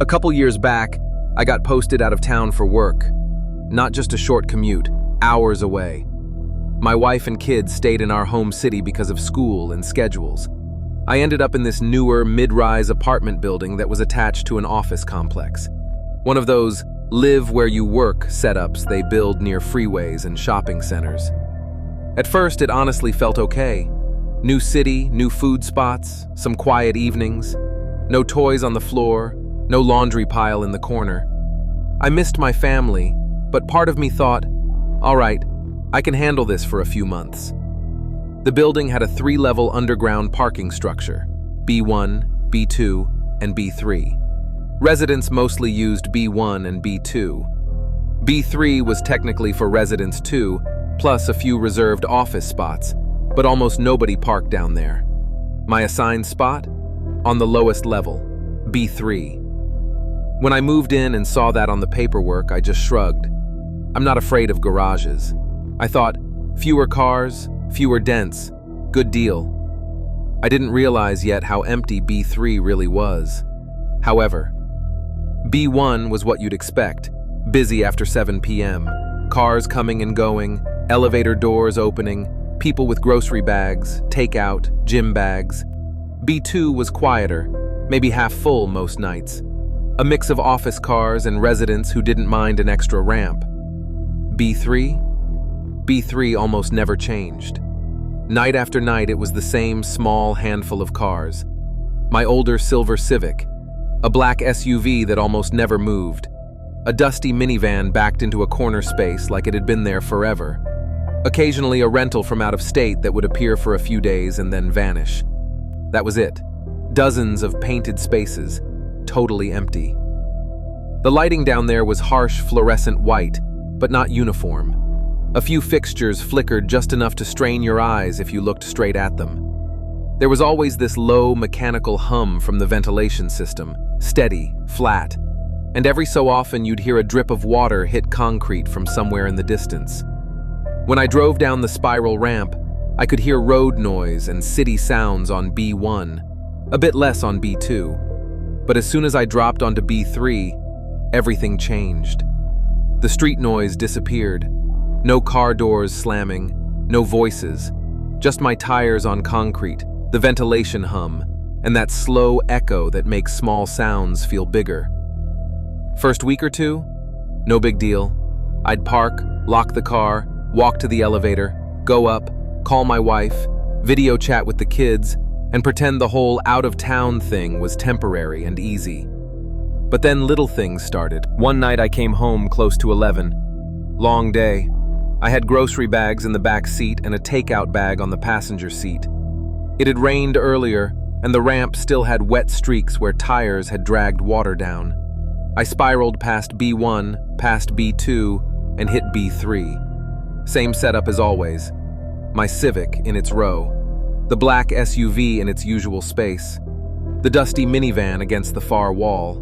A couple years back, I got posted out of town for work. Not just a short commute, hours away. My wife and kids stayed in our home city because of school and schedules. I ended up in this newer, mid-rise apartment building that was attached to an office complex. One of those live-where-you-work setups they build near freeways and shopping centers. At first, it honestly felt okay. New city, new food spots, some quiet evenings, no toys on the floor, no laundry pile in the corner. I missed my family, but part of me thought, all right, I can handle this for a few months. The building had a 3-level underground parking structure, B1, B2, and B3. Residents mostly used B1 and B2. B3 was technically for residents too, plus a few reserved office spots, but almost nobody parked down there. My assigned spot? On the lowest level, B3. When I moved in and saw that on the paperwork, I just shrugged. I'm not afraid of garages. I thought, fewer cars, fewer dents, good deal. I didn't realize yet how empty B3 really was. However, B1 was what you'd expect, busy after 7 p.m., cars coming and going, elevator doors opening, people with grocery bags, takeout, gym bags. B2 was quieter, maybe half full most nights. A mix of office cars and residents who didn't mind an extra ramp. B3? B3 almost never changed. Night after night, it was the same small handful of cars. My older silver Civic, a black SUV that almost never moved, a dusty minivan backed into a corner space like it had been there forever. Occasionally a rental from out of state that would appear for a few days and then vanish. That was it. Dozens of painted spaces, totally empty. The lighting down there was harsh fluorescent white, but not uniform. A few fixtures flickered just enough to strain your eyes if you looked straight at them. There was always this low mechanical hum from the ventilation system, steady, flat, and every so often you'd hear a drip of water hit concrete from somewhere in the distance. When I drove down the spiral ramp, I could hear road noise and city sounds on B1, a bit less on B2. But as soon as I dropped onto B3, everything changed. The street noise disappeared. No car doors slamming, no voices, just my tires on concrete, the ventilation hum, and that slow echo that makes small sounds feel bigger. First week or two? No big deal. I'd park, lock the car, walk to the elevator, go up, call my wife, video chat with the kids, and pretend the whole out-of-town thing was temporary and easy. But then little things started. One night I came home close to 11. Long day. I had grocery bags in the back seat and a takeout bag on the passenger seat. It had rained earlier, and the ramp still had wet streaks where tires had dragged water down. I spiraled past B1, past B2, and hit B3. Same setup as always. My Civic in its row. The black SUV in its usual space. The dusty minivan against the far wall.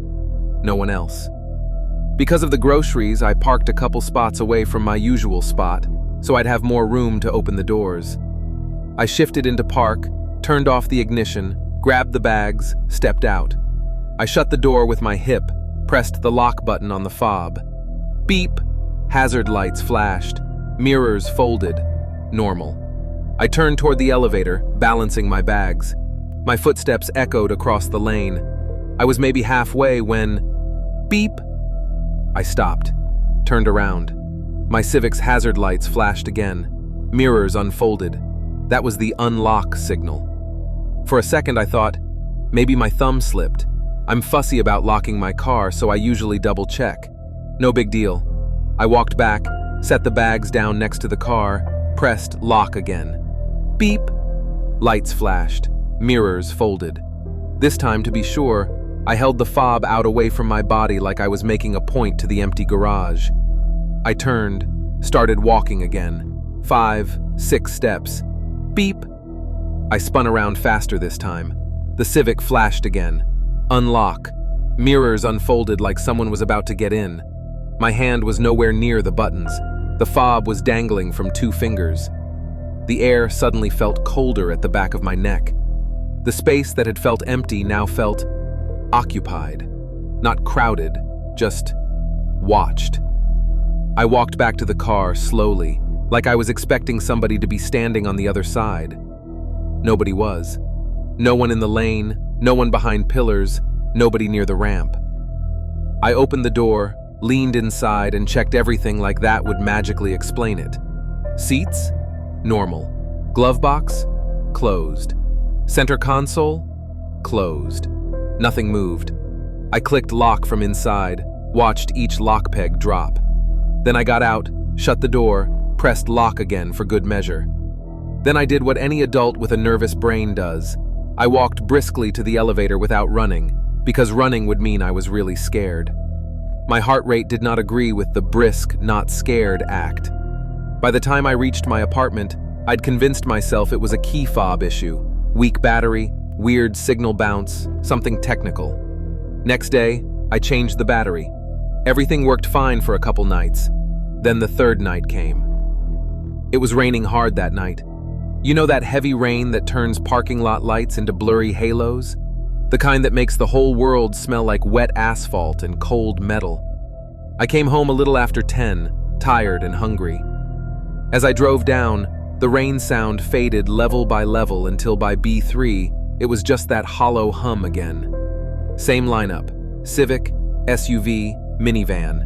No one else. Because of the groceries, I parked a couple spots away from my usual spot, so I'd have more room to open the doors. I shifted into park, turned off the ignition, grabbed the bags, stepped out. I shut the door with my hip, pressed the lock button on the fob. Beep! Hazard lights flashed. Mirrors folded. Normal. I turned toward the elevator, balancing my bags. My footsteps echoed across the lane. I was maybe halfway when... Beep! I stopped, turned around. My Civic's hazard lights flashed again. Mirrors unfolded. That was the unlock signal. For a second I thought, maybe my thumb slipped. I'm fussy about locking my car, so I usually double check. No big deal. I walked back, set the bags down next to the car, pressed lock again. Beep! Lights flashed. Mirrors folded. This time, to be sure, I held the fob out away from my body like I was making a point to the empty garage. I turned, started walking again. 5, 6 steps. Beep! I spun around faster this time. The Civic flashed again. Unlock. Mirrors unfolded like someone was about to get in. My hand was nowhere near the buttons. The fob was dangling from 2 fingers. The air suddenly felt colder at the back of my neck. The space that had felt empty now felt occupied. Not crowded, just watched. I walked back to the car slowly, like I was expecting somebody to be standing on the other side. Nobody was. No one in the lane, no one behind pillars, nobody near the ramp. I opened the door, leaned inside, and checked everything like that would magically explain it. Seats? Normal. Glove box? Closed. Center console? Closed. Nothing moved. I clicked lock from inside, watched each lock peg drop. Then I got out, shut the door, pressed lock again for good measure. Then I did what any adult with a nervous brain does. I walked briskly to the elevator without running, because running would mean I was really scared. My heart rate did not agree with the brisk, not scared act. By the time I reached my apartment, I'd convinced myself it was a key fob issue. Weak battery, weird signal bounce, something technical. Next day, I changed the battery. Everything worked fine for a couple nights. Then the third night came. It was raining hard that night. You know that heavy rain that turns parking lot lights into blurry halos? The kind that makes the whole world smell like wet asphalt and cold metal. I came home a little after 10, tired and hungry. As I drove down, the rain sound faded level by level until by B3, it was just that hollow hum again. Same lineup, Civic, SUV, minivan.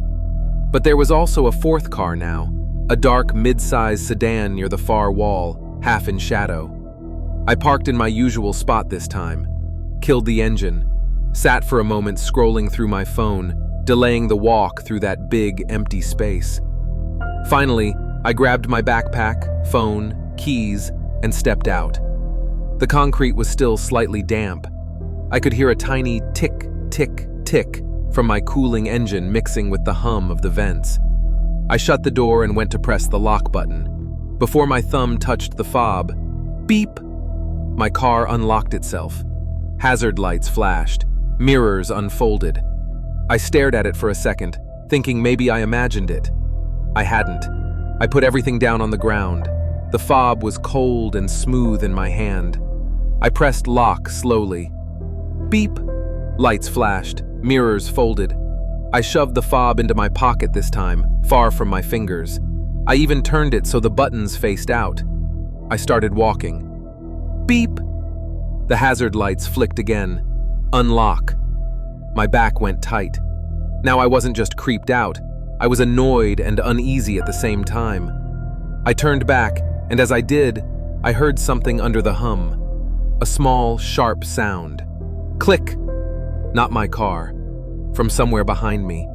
But there was also a fourth car now, a dark mid-size sedan near the far wall, half in shadow. I parked in my usual spot this time, killed the engine, sat for a moment scrolling through my phone, delaying the walk through that big, empty space. Finally, I grabbed my backpack, phone, keys, and stepped out. The concrete was still slightly damp. I could hear a tiny tick, tick, tick from my cooling engine mixing with the hum of the vents. I shut the door and went to press the lock button. Before my thumb touched the fob, beep! My car unlocked itself. Hazard lights flashed, mirrors unfolded. I stared at it for a second, thinking maybe I imagined it. I hadn't. I put everything down on the ground. The fob was cold and smooth in my hand. I pressed lock slowly. Beep! Lights flashed, mirrors folded. I shoved the fob into my pocket this time, far from my fingers. I even turned it so the buttons faced out. I started walking. Beep! The hazard lights flicked again. Unlock. My back went tight. Now I wasn't just creeped out. I was annoyed and uneasy at the same time. I turned back, and as I did, I heard something under the hum. A small, sharp sound. Click! Not my car. From somewhere behind me.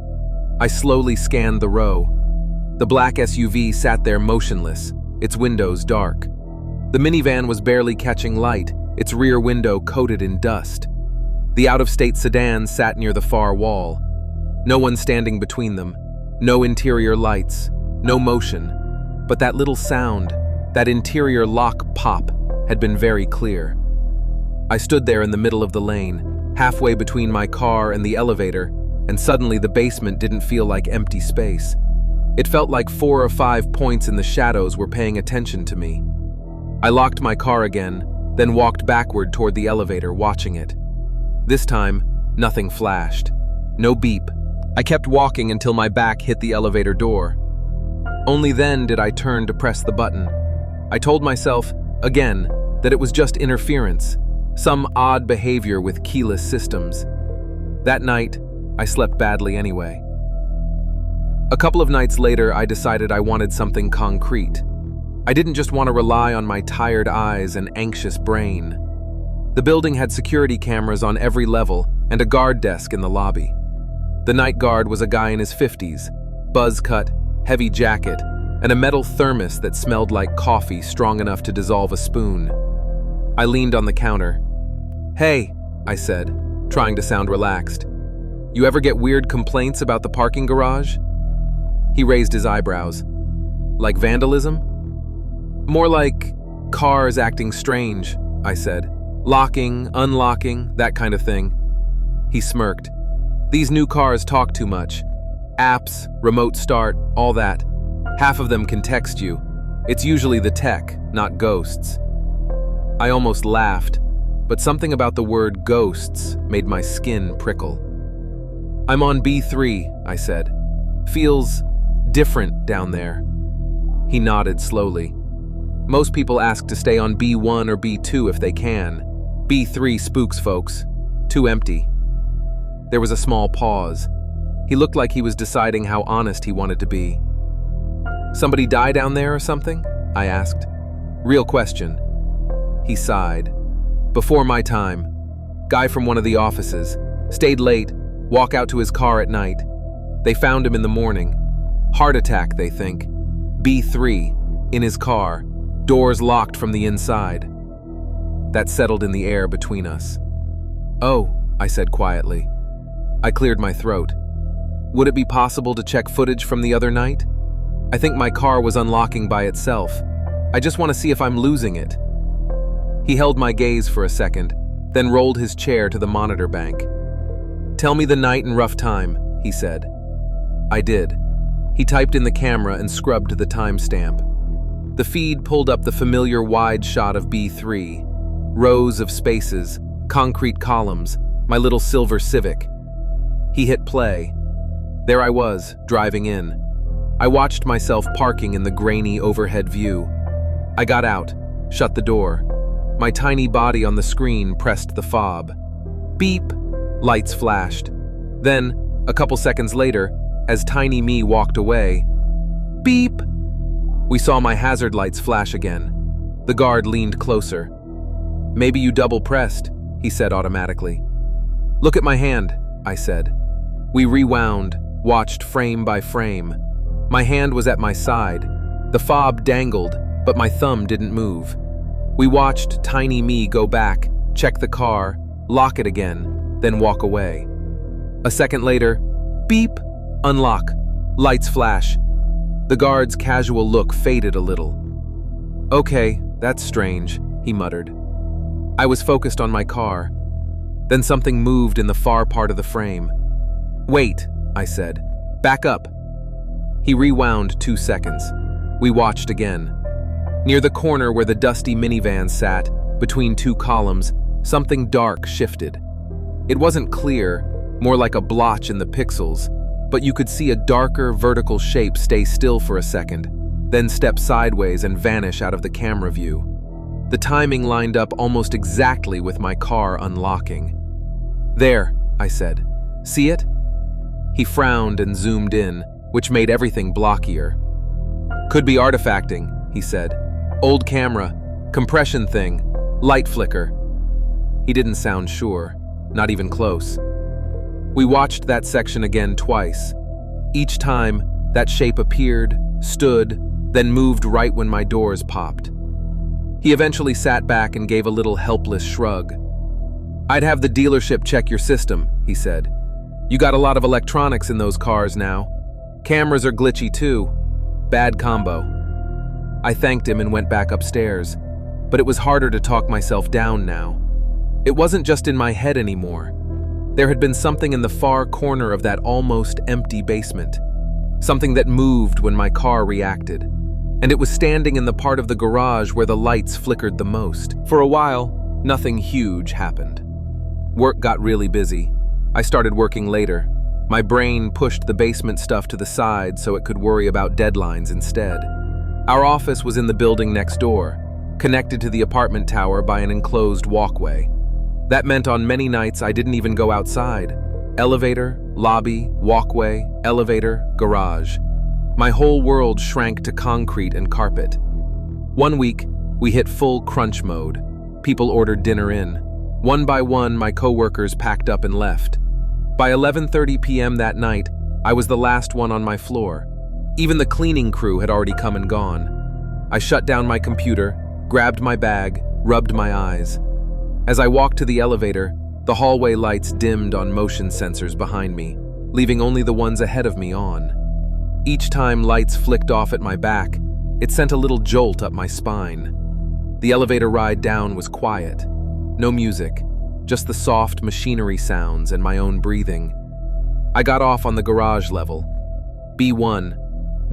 I slowly scanned the row. The black SUV sat there motionless, its windows dark. The minivan was barely catching light, its rear window coated in dust. The out-of-state sedan sat near the far wall. No one standing between them. No interior lights. No motion. But that little sound, that interior lock pop, had been very clear. I stood there in the middle of the lane, halfway between my car and the elevator, and suddenly the basement didn't feel like empty space. It felt like 4 or 5 points in the shadows were paying attention to me. I locked my car again, then walked backward toward the elevator, watching it. This time, nothing flashed. No beep. I kept walking until my back hit the elevator door. Only then did I turn to press the button. I told myself, again, that it was just interference, some odd behavior with keyless systems. That night, I slept badly anyway. A couple of nights later, I decided I wanted something concrete. I didn't just want to rely on my tired eyes and anxious brain. The building had security cameras on every level and a guard desk in the lobby. The night guard was a guy in his 50s, buzz cut, heavy jacket, and a metal thermos that smelled like coffee strong enough to dissolve a spoon. I leaned on the counter. "Hey," I said, trying to sound relaxed. "You ever get weird complaints about the parking garage?" He raised his eyebrows. "Like vandalism?" "More like cars acting strange," I said. "Locking, unlocking, that kind of thing." He smirked. "These new cars talk too much. Apps, remote start, all that. Half of them can text you. It's usually the tech, not ghosts." I almost laughed, but something about the word ghosts made my skin prickle. "I'm on B3, I said. "Feels different down there." He nodded slowly. "Most people ask to stay on B1 or B2 if they can. B3 spooks folks. Too empty." There was a small pause. He looked like he was deciding how honest he wanted to be. "Somebody die down there or something?" I asked. "Real question." He sighed. "Before my time. Guy from one of the offices. Stayed late, walk out to his car at night. They found him in the morning. Heart attack, they think. B3, in his car, doors locked from the inside." That settled in the air between us. "Oh," I said quietly. I cleared my throat. "Would it be possible to check footage from the other night? I think my car was unlocking by itself. I just want to see if I'm losing it." He held my gaze for a second, then rolled his chair to the monitor bank. "Tell me the night and rough time," he said. I did. He typed in the camera and scrubbed the timestamp. The feed pulled up the familiar wide shot of B3. Rows of spaces, concrete columns, my little silver Civic. He hit play. There I was, driving in. I watched myself parking in the grainy overhead view. I got out, shut the door. My tiny body on the screen pressed the fob. Beep! Lights flashed. Then, a couple seconds later, as tiny me walked away, beep! We saw my hazard lights flash again. The guard leaned closer. "Maybe you double-pressed," he said automatically. "Look at my hand," I said. We rewound, watched frame by frame. My hand was at my side. The fob dangled, but my thumb didn't move. We watched tiny me go back, check the car, lock it again, then walk away. A second later, beep, unlock, lights flash. The guard's casual look faded a little. "Okay, that's strange," he muttered. I was focused on my car. Then something moved in the far part of the frame. "Wait," I said. "Back up." He rewound 2 seconds. We watched again. Near the corner where the dusty minivan sat, between 2 columns, something dark shifted. It wasn't clear, more like a blotch in the pixels, but you could see a darker vertical shape stay still for a second, then step sideways and vanish out of the camera view. The timing lined up almost exactly with my car unlocking. "There," I said. "See it?" He frowned and zoomed in, which made everything blockier. "Could be artifacting," he said. "Old camera, compression thing, light flicker." He didn't sound sure, not even close. We watched that section again twice. Each time, that shape appeared, stood, then moved right when my doors popped. He eventually sat back and gave a little helpless shrug. "I'd have the dealership check your system," he said. "You got a lot of electronics in those cars now. Cameras are glitchy too. Bad combo." I thanked him and went back upstairs, but it was harder to talk myself down now. It wasn't just in my head anymore. There had been something in the far corner of that almost empty basement. Something that moved when my car reacted. And it was standing in the part of the garage where the lights flickered the most. For a while, nothing huge happened. Work got really busy. I started working later. My brain pushed the basement stuff to the side so it could worry about deadlines instead. Our office was in the building next door, connected to the apartment tower by an enclosed walkway. That meant on many nights I didn't even go outside. Elevator, lobby, walkway, elevator, garage. My whole world shrank to concrete and carpet. One week, we hit full crunch mode. People ordered dinner in. One by one, my coworkers packed up and left. By 11:30 p.m. that night, I was the last one on my floor. Even the cleaning crew had already come and gone. I shut down my computer, grabbed my bag, rubbed my eyes. As I walked to the elevator, the hallway lights dimmed on motion sensors behind me, leaving only the ones ahead of me on. Each time lights flicked off at my back, it sent a little jolt up my spine. The elevator ride down was quiet. No music, just the soft machinery sounds and my own breathing. I got off on the garage level. B1.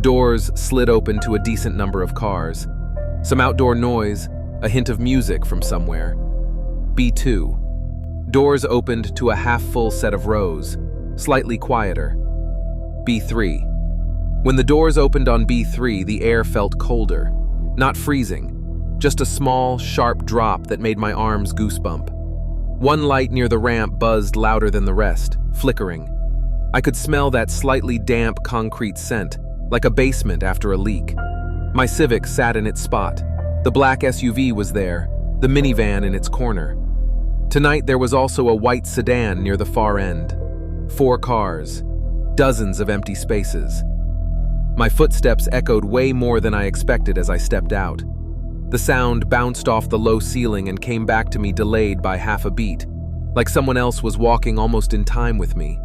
Doors slid open to a decent number of cars. Some outdoor noise, a hint of music from somewhere. B2. Doors opened to a half-full set of rows. slightly quieter. B3. When the doors opened on B3, the air felt colder. Not freezing, just a small, sharp drop that made my arms goosebump. One light near the ramp buzzed louder than the rest, flickering. I could smell that slightly damp concrete scent, like a basement after a leak. My Civic sat in its spot. The black SUV was there, the minivan in its corner. Tonight there was also a white sedan near the far end. 4 cars, dozens of empty spaces. My footsteps echoed way more than I expected as I stepped out. The sound bounced off the low ceiling and came back to me delayed by half a beat, like someone else was walking almost in time with me.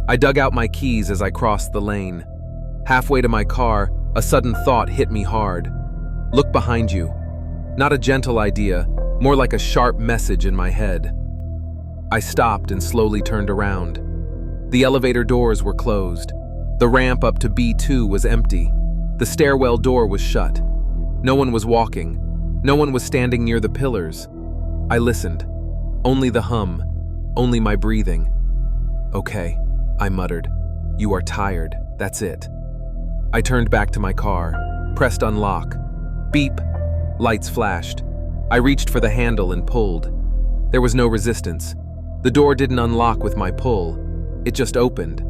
I dug out my keys as I crossed the lane. Halfway to my car, a sudden thought hit me hard. Look behind you. Not a gentle idea, more like a sharp message in my head. I stopped and slowly turned around. The elevator doors were closed. The ramp up to B2 was empty. The stairwell door was shut. No one was walking. No one was standing near the pillars. I listened. Only the hum. Only my breathing. "Okay," I muttered. "You are tired. That's it." I turned back to my car, pressed unlock. Beep. Lights flashed. I reached for the handle and pulled. There was no resistance. The door didn't unlock with my pull. It just opened.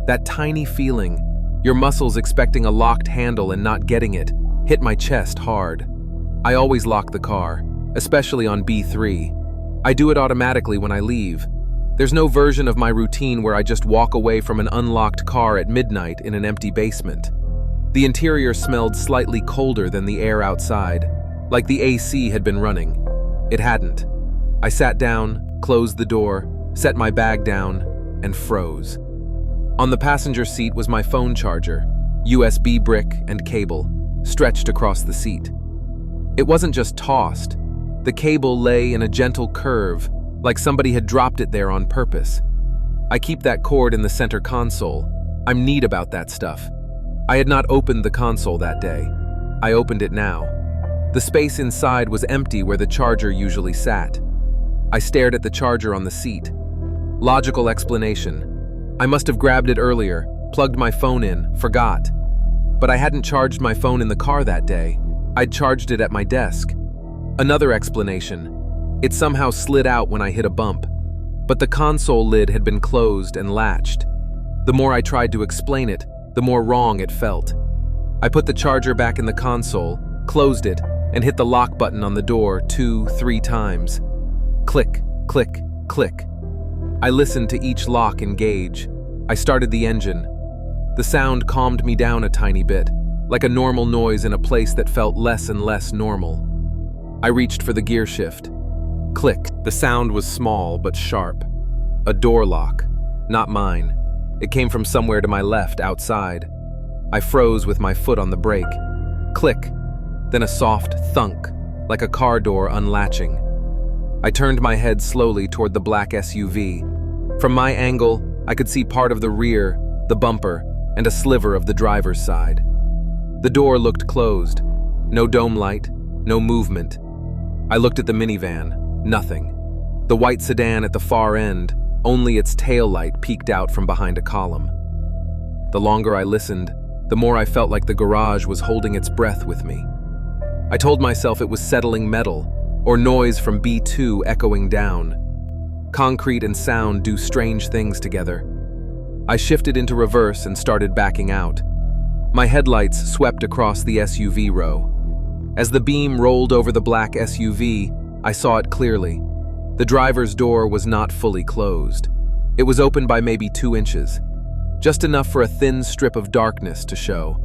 That tiny feeling, your muscles expecting a locked handle and not getting it, hit my chest hard. I always lock the car, especially on B3. I do it automatically when I leave. There's no version of my routine where I just walk away from an unlocked car at midnight in an empty basement. The interior smelled slightly colder than the air outside, like the AC had been running. It hadn't. I sat down, closed the door, set my bag down, and froze. On the passenger seat was my phone charger, USB brick and cable, stretched across the seat. It wasn't just tossed. The cable lay in a gentle curve, like somebody had dropped it there on purpose. I keep that cord in the center console. I'm neat about that stuff. I had not opened the console that day. I opened it now. The space inside was empty where the charger usually sat. I stared at the charger on the seat. Logical explanation. I must have grabbed it earlier, plugged my phone in, forgot. But I hadn't charged my phone in the car that day. I'd charged it at my desk. Another explanation. It somehow slid out when I hit a bump. But the console lid had been closed and latched. The more I tried to explain it, the more wrong it felt. I put the charger back in the console, closed it, and hit the lock button on the door 2-3 times. Click, click, click. I listened to each lock engage. I started the engine. The sound calmed me down a tiny bit, like a normal noise in a place that felt less and less normal. I reached for the gear shift. Click. The sound was small but sharp. A door lock. Not mine. It came from somewhere to my left, outside. I froze with my foot on the brake. Click. Then a soft thunk, like a car door unlatching. I turned my head slowly toward the black SUV. From my angle, I could see part of the rear, the bumper, and a sliver of the driver's side. The door looked closed. No dome light, no movement. I looked at the minivan. Nothing. The white sedan at the far end, only its tail light peeked out from behind a column. The longer I listened, the more I felt like the garage was holding its breath with me. I told myself it was settling metal, or noise from B2 echoing down. Concrete and sound do strange things together. I shifted into reverse and started backing out. My headlights swept across the SUV row. As the beam rolled over the black SUV, I saw it clearly. The driver's door was not fully closed. It was open by maybe 2 inches, just enough for a thin strip of darkness to show.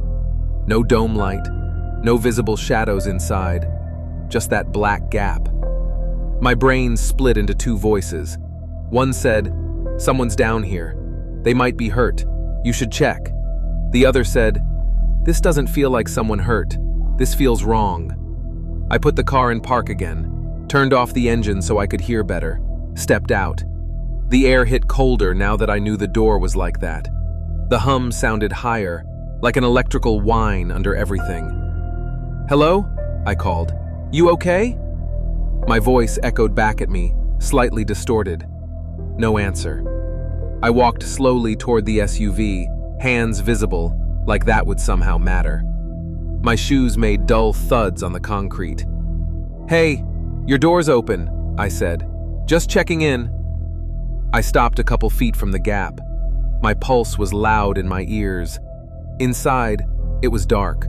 No dome light, no visible shadows inside, just that black gap. My brain split into 2 voices. One said, "Someone's down here. They might be hurt. You should check." The other said, "This doesn't feel like someone hurt. This feels wrong." I put the car in park again, turned off the engine so I could hear better, stepped out. The air hit colder now that I knew the door was like that. The hum sounded higher, like an electrical whine under everything. "Hello?" I called. "You okay?" My voice echoed back at me, slightly distorted. No answer. I walked slowly toward the SUV, hands visible, like that would somehow matter. My shoes made dull thuds on the concrete. "Hey, your door's open," I said. "Just checking in." I stopped a couple feet from the gap. My pulse was loud in my ears. Inside, it was dark.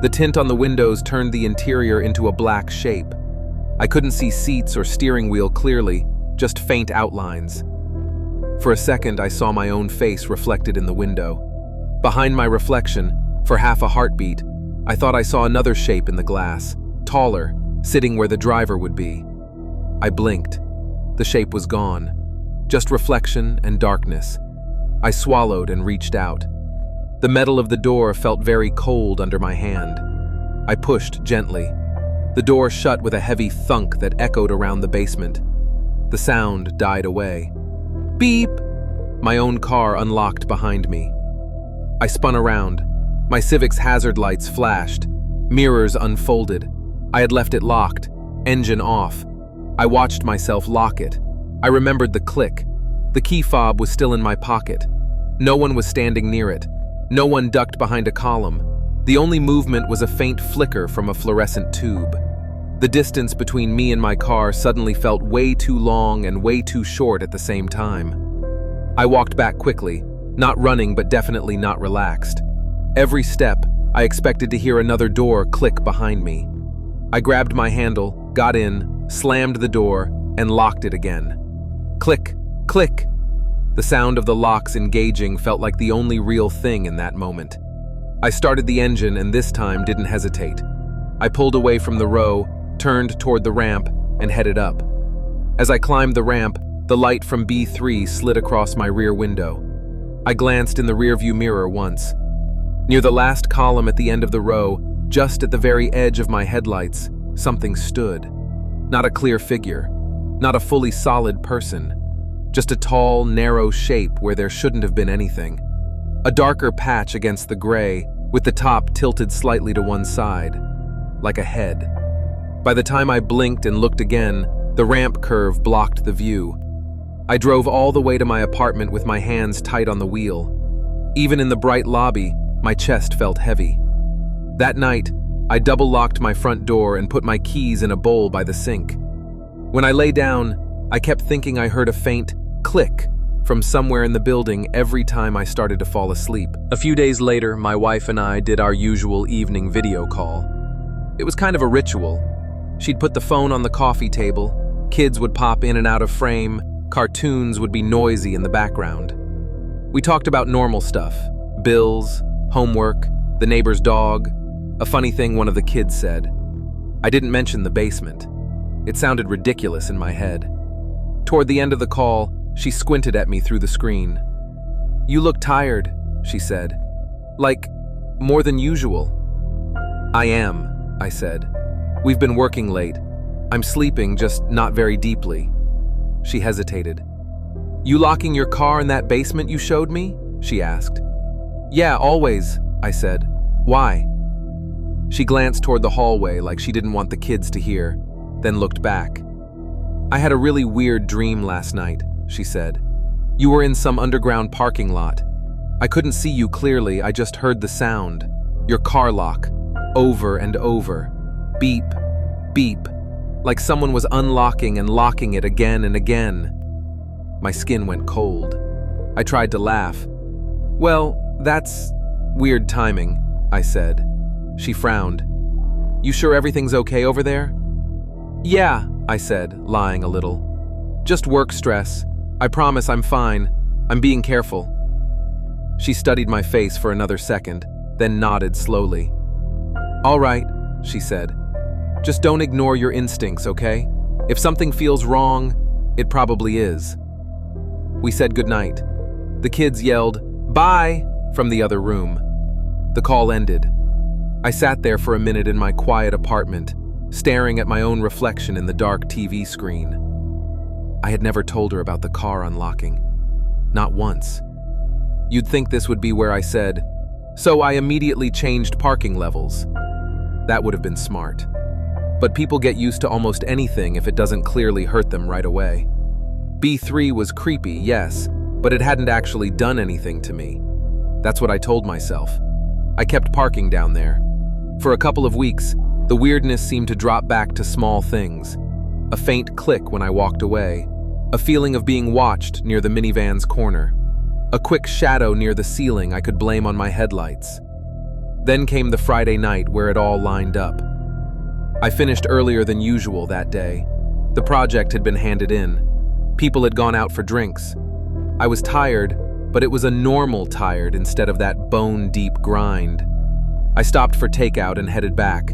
The tint on the windows turned the interior into a black shape. I couldn't see seats or steering wheel clearly, just faint outlines. For a second, I saw my own face reflected in the window. Behind my reflection, for half a heartbeat, I thought I saw another shape in the glass, taller, sitting where the driver would be. I blinked. The shape was gone. Just reflection and darkness. I swallowed and reached out. The metal of the door felt very cold under my hand. I pushed gently. The door shut with a heavy thunk that echoed around the basement. The sound died away. Beep! My own car unlocked behind me. I spun around. My Civic's hazard lights flashed. Mirrors unfolded. I had left it locked, engine off. I watched myself lock it. I remembered the click. The key fob was still in my pocket. No one was standing near it. No one ducked behind a column. The only movement was a faint flicker from a fluorescent tube. The distance between me and my car suddenly felt way too long and way too short at the same time. I walked back quickly, not running but definitely not relaxed. Every step, I expected to hear another door click behind me. I grabbed my handle, got in, slammed the door, and locked it again. Click, click. The sound of the locks engaging felt like the only real thing in that moment. I started the engine and this time didn't hesitate. I pulled away from the row, turned toward the ramp, and headed up. As I climbed the ramp, the light from B3 slid across my rear window. I glanced in the rearview mirror once. Near the last column at the end of the row, just at the very edge of my headlights, something stood. Not a clear figure, not a fully solid person, just a tall, narrow shape where there shouldn't have been anything. A darker patch against the gray, with the top tilted slightly to one side, like a head. By the time I blinked and looked again, the ramp curve blocked the view. I drove all the way to my apartment with my hands tight on the wheel. Even in the bright lobby, my chest felt heavy. That night, I double-locked my front door and put my keys in a bowl by the sink. When I lay down, I kept thinking I heard a faint click from somewhere in the building every time I started to fall asleep. A few days later, my wife and I did our usual evening video call. It was kind of a ritual. She'd put the phone on the coffee table, kids would pop in and out of frame, cartoons would be noisy in the background. We talked about normal stuff, bills, homework, the neighbor's dog. A funny thing one of the kids said. I didn't mention the basement. It sounded ridiculous in my head. Toward the end of the call, she squinted at me through the screen. "You look tired," she said. "Like, more than usual." "I am," I said. "We've been working late. I'm sleeping, just not very deeply." She hesitated. "You locking your car in that basement you showed me?" she asked. "Yeah, always," I said. "Why?" She glanced toward the hallway like she didn't want the kids to hear, then looked back. "I had a really weird dream last night," she said. "You were in some underground parking lot. I couldn't see you clearly, I just heard the sound. Your car lock, over and over. Beep, beep, like someone was unlocking and locking it again and again." My skin went cold. I tried to laugh. "Well, that's weird timing," I said. She frowned. "You sure everything's okay over there?" "Yeah," I said, lying a little. "Just work stress. I promise I'm fine. I'm being careful." She studied my face for another second, then nodded slowly. "All right," she said. "Just don't ignore your instincts, okay? If something feels wrong, it probably is." We said goodnight. The kids yelled, "Bye!" from the other room. The call ended. I sat there for a minute in my quiet apartment, staring at my own reflection in the dark TV screen. I had never told her about the car unlocking. Not once. You'd think this would be where I said, "So I immediately changed parking levels." That would have been smart. But people get used to almost anything if it doesn't clearly hurt them right away. B3 was creepy, yes, but it hadn't actually done anything to me. That's what I told myself. I kept parking down there. For a couple of weeks, the weirdness seemed to drop back to small things. A faint click when I walked away, a feeling of being watched near the minivan's corner, a quick shadow near the ceiling I could blame on my headlights. Then came the Friday night where it all lined up. I finished earlier than usual that day. The project had been handed in. People had gone out for drinks. I was tired, but it was a normal tired instead of that bone-deep grind. I stopped for takeout and headed back.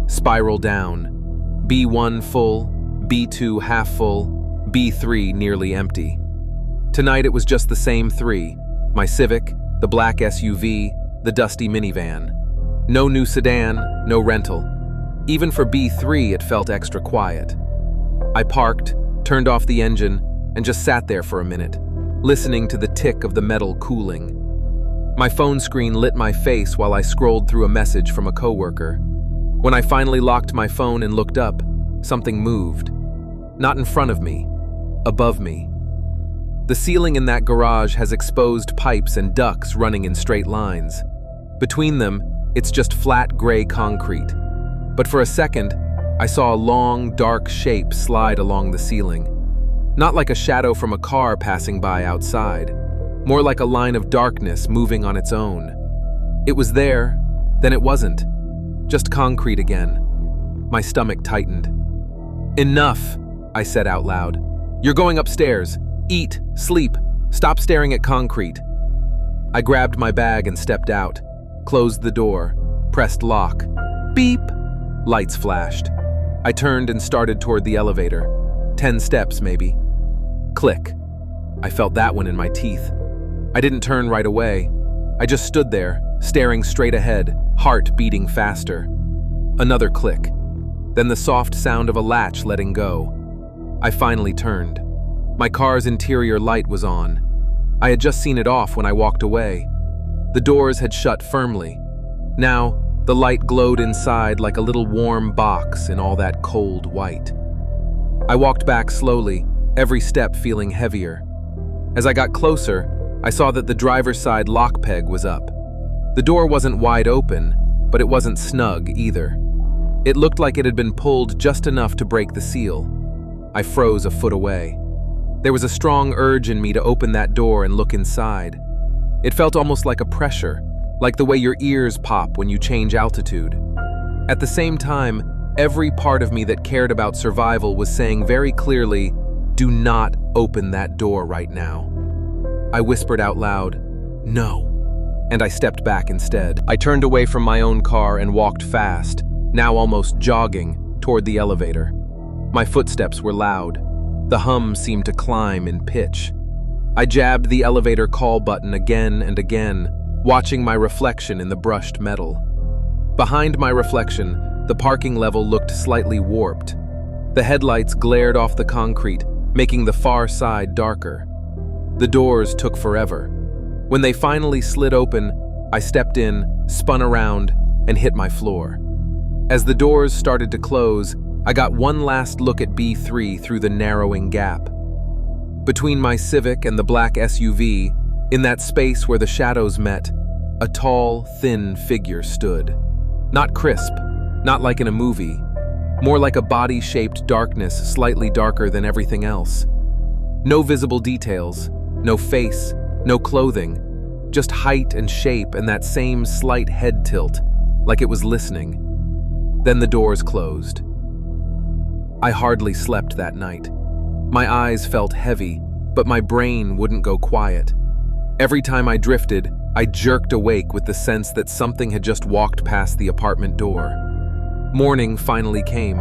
Spiral down. B1 full, B2 half full, B3 nearly empty. Tonight it was just the same three: my Civic, the black SUV, the dusty minivan. No new sedan, no rental. Even for B3 it felt extra quiet. I parked, turned off the engine, and just sat there for a minute, listening to the tick of the metal cooling. My phone screen lit my face while I scrolled through a message from a coworker. When I finally locked my phone and looked up, something moved. Not in front of me, above me. The ceiling in that garage has exposed pipes and ducts running in straight lines. Between them, it's just flat gray concrete. But for a second, I saw a long, dark shape slide along the ceiling. Not like a shadow from a car passing by outside, more like a line of darkness moving on its own. It was there, then it wasn't. Just concrete again. My stomach tightened. "Enough," I said out loud. "You're going upstairs. Eat, sleep, stop staring at concrete." I grabbed my bag and stepped out, closed the door, pressed lock. Beep! Lights flashed. I turned and started toward the elevator. 10 steps, maybe. Click. I felt that one in my teeth. I didn't turn right away. I just stood there, staring straight ahead, heart beating faster. Another click. Then the soft sound of a latch letting go. I finally turned. My car's interior light was on. I had just seen it off when I walked away. The doors had shut firmly. Now, the light glowed inside like a little warm box in all that cold white. I walked back slowly, every step feeling heavier. As I got closer, I saw that the driver's side lock peg was up. The door wasn't wide open, but it wasn't snug either. It looked like it had been pulled just enough to break the seal. I froze a foot away. There was a strong urge in me to open that door and look inside. It felt almost like a pressure, like the way your ears pop when you change altitude. At the same time, every part of me that cared about survival was saying very clearly, "Do not open that door right now." I whispered out loud, "No," and I stepped back instead. I turned away from my own car and walked fast, now almost jogging, toward the elevator. My footsteps were loud. The hum seemed to climb in pitch. I jabbed the elevator call button again and again, watching my reflection in the brushed metal. Behind my reflection, the parking level looked slightly warped. The headlights glared off the concrete, making the far side darker. The doors took forever. When they finally slid open, I stepped in, spun around, and hit my floor. As the doors started to close, I got one last look at B3 through the narrowing gap. Between my Civic and the black SUV, in that space where the shadows met, a tall, thin figure stood. Not crisp, not like in a movie, more like a body-shaped darkness slightly darker than everything else. No visible details, no face, no clothing, just height and shape and that same slight head tilt, like it was listening. Then the doors closed. I hardly slept that night. My eyes felt heavy, but my brain wouldn't go quiet. Every time I drifted, I jerked awake with the sense that something had just walked past the apartment door. Morning finally came.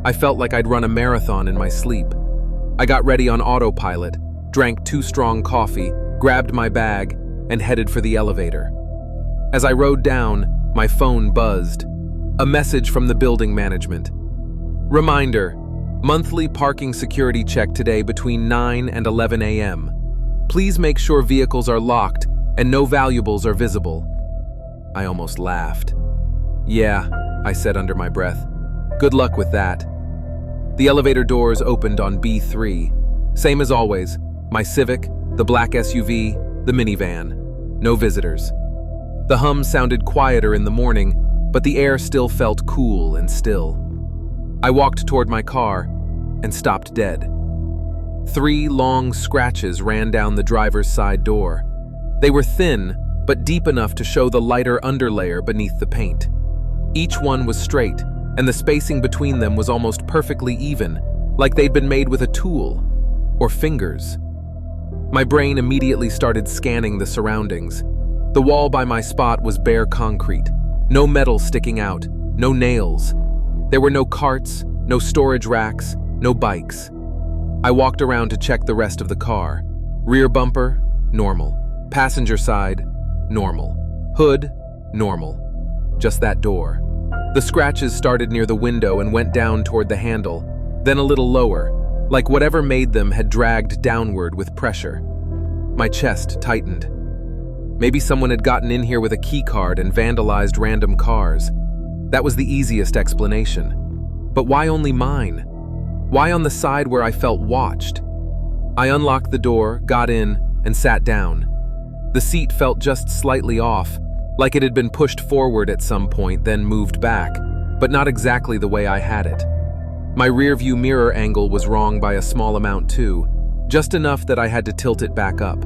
I felt like I'd run a marathon in my sleep. I got ready on autopilot, drank 2 strong coffee, grabbed my bag, and headed for the elevator. As I rode down, my phone buzzed. A message from the building management. Reminder, monthly parking security check today between 9 and 11 a.m. Please make sure vehicles are locked and no valuables are visible. I almost laughed. "Yeah," I said under my breath. "Good luck with that." The elevator doors opened on B3. Same as always, my Civic, The black SUV, the minivan. No visitors. The hum sounded quieter in the morning, but the air still felt cool and still. I walked toward my car and stopped dead. 3 long scratches ran down the driver's side door. They were thin, but deep enough to show the lighter underlayer beneath the paint. Each one was straight, and the spacing between them was almost perfectly even, like they'd been made with a tool or fingers. My brain immediately started scanning the surroundings. The wall by my spot was bare concrete, no metal sticking out, no nails. There were no carts, no storage racks, no bikes. I walked around to check the rest of the car. Rear bumper, normal. Passenger side, normal. Hood, normal. Just that door. The scratches started near the window and went down toward the handle, then a little lower, like whatever made them had dragged downward with pressure. My chest tightened. Maybe someone had gotten in here with a key card and vandalized random cars. That was the easiest explanation. But why only mine? Why on the side where I felt watched? I unlocked the door, got in, and sat down. The seat felt just slightly off, like it had been pushed forward at some point, then moved back, but not exactly the way I had it. My rearview mirror angle was wrong by a small amount too, just enough that I had to tilt it back up.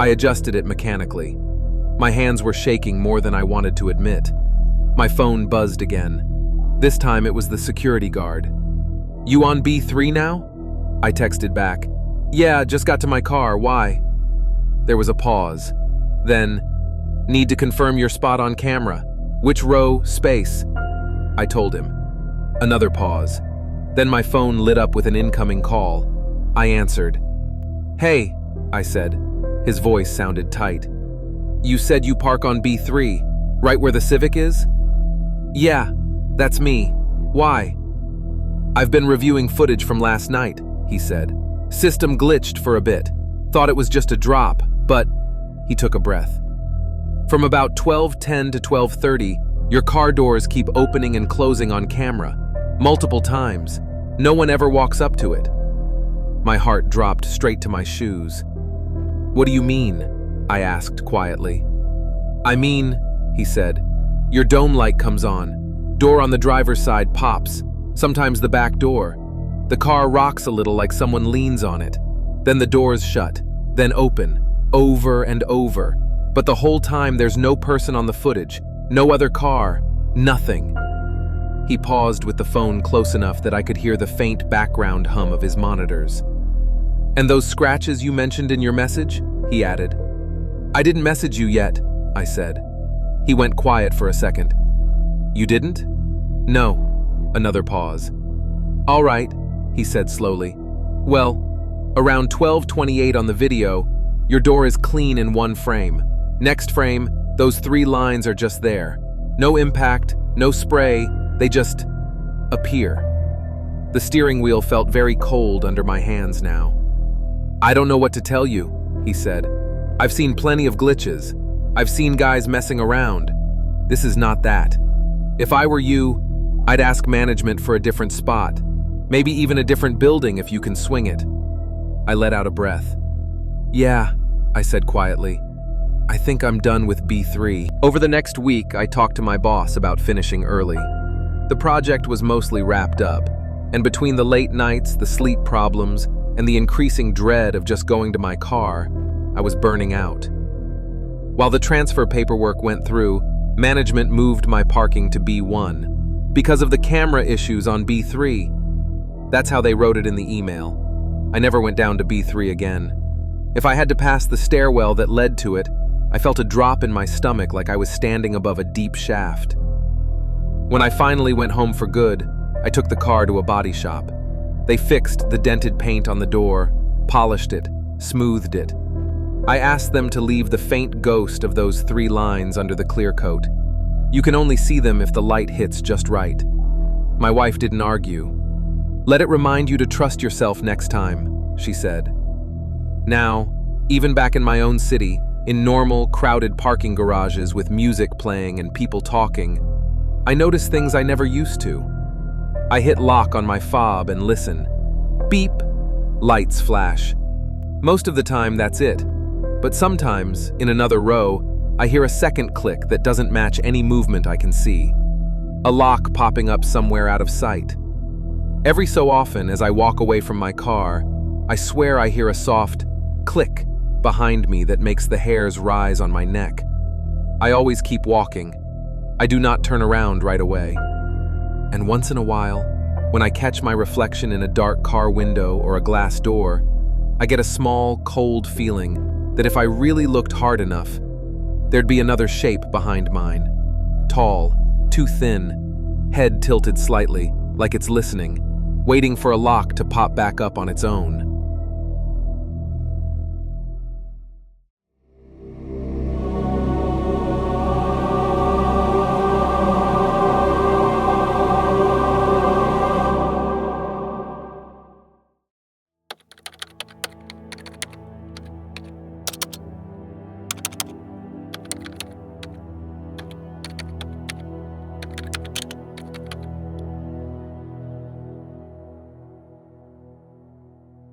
I adjusted it mechanically. My hands were shaking more than I wanted to admit. My phone buzzed again. This time it was the security guard. "You on B3 now?" I texted back. "Yeah, just got to my car, why?" There was a pause. Then, "Need to confirm your spot on camera. Which row, space?" I told him. Another pause. Then my phone lit up with an incoming call. I answered. "Hey," I said. His voice sounded tight. "You said you park on B3, right where the Civic is?" "Yeah, that's me. Why?" "I've been reviewing footage from last night," he said. "System glitched for a bit. Thought it was just a drop, but..." He took a breath. "From about 12:10 to 12:30, your car doors keep opening and closing on camera. Multiple times. No one ever walks up to it." My heart dropped straight to my shoes. "What do you mean?" I asked quietly. "I mean," he said, "your dome light comes on. Door on the driver's side pops. Sometimes the back door. The car rocks a little like someone leans on it. Then the doors shut, then open, over and over. But the whole time there's no person on the footage, no other car, nothing." He paused with the phone close enough that I could hear the faint background hum of his monitors. "And those scratches you mentioned in your message?" he added. "I didn't message you yet," I said. He went quiet for a second. "You didn't?" "No." Another pause. "All right," he said slowly. "Well, around 12:28 on the video, your door is clean in one frame. Next frame, those 3 lines are just there. No impact, no spray, they just appear." The steering wheel felt very cold under my hands now. "I don't know what to tell you," he said. "I've seen plenty of glitches. I've seen guys messing around. This is not that. If I were you, I'd ask management for a different spot. Maybe even a different building if you can swing it." I let out a breath. "Yeah," I said quietly. "I think I'm done with B3. Over the next week, I talked to my boss about finishing early. The project was mostly wrapped up, and between the late nights, the sleep problems, and the increasing dread of just going to my car, I was burning out. While the transfer paperwork went through, management moved my parking to B1 because of the camera issues on B3. That's how they wrote it in the email. I never went down to B3 again. If I had to pass the stairwell that led to it, I felt a drop in my stomach like I was standing above a deep shaft. When I finally went home for good, I took the car to a body shop. They fixed the dented paint on the door, polished it, smoothed it. I asked them to leave the faint ghost of those 3 lines under the clear coat. You can only see them if the light hits just right. My wife didn't argue. "Let it remind you to trust yourself next time," she said. Now, even back in my own city, in normal, crowded parking garages with music playing and people talking, I notice things I never used to. I hit lock on my fob and listen. Beep! Lights flash. Most of the time, that's it. But sometimes, in another row, I hear a second click that doesn't match any movement I can see. A lock popping up somewhere out of sight. Every so often, as I walk away from my car, I swear I hear a soft click behind me that makes the hairs rise on my neck. I always keep walking. I do not turn around right away. And once in a while, when I catch my reflection in a dark car window or a glass door, I get a small, cold feeling that if I really looked hard enough, there'd be another shape behind mine. Tall, too thin, head tilted slightly, like it's listening, waiting for a lock to pop back up on its own.